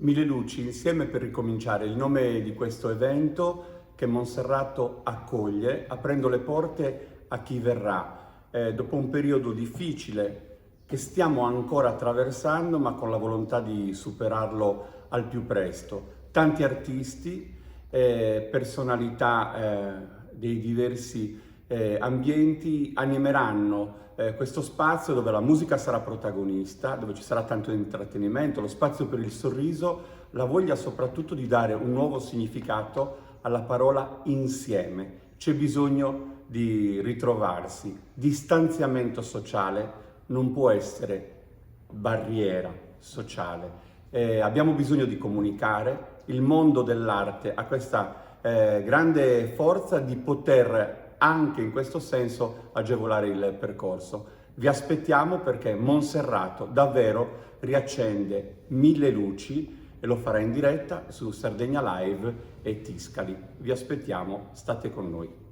Mille luci insieme per ricominciare, il nome di questo evento che Monserrato accoglie, aprendo le porte a chi verrà, dopo un periodo difficile che stiamo ancora attraversando, ma con la volontà di superarlo al più presto. Tanti artisti, personalità dei diversi ambienti animeranno questo spazio dove la musica sarà protagonista, dove ci sarà tanto intrattenimento, lo spazio per il sorriso, la voglia soprattutto di dare un nuovo significato alla parola insieme. C'è bisogno di ritrovarsi. Distanziamento sociale non può essere barriera sociale. Abbiamo bisogno di comunicare. Il mondo dell'arte ha questa grande forza di poter anche in questo senso agevolare il percorso. Vi aspettiamo perché Monserrato davvero riaccende mille luci e lo farà in diretta su Sardegna Live e Tiscali. Vi aspettiamo, state con noi.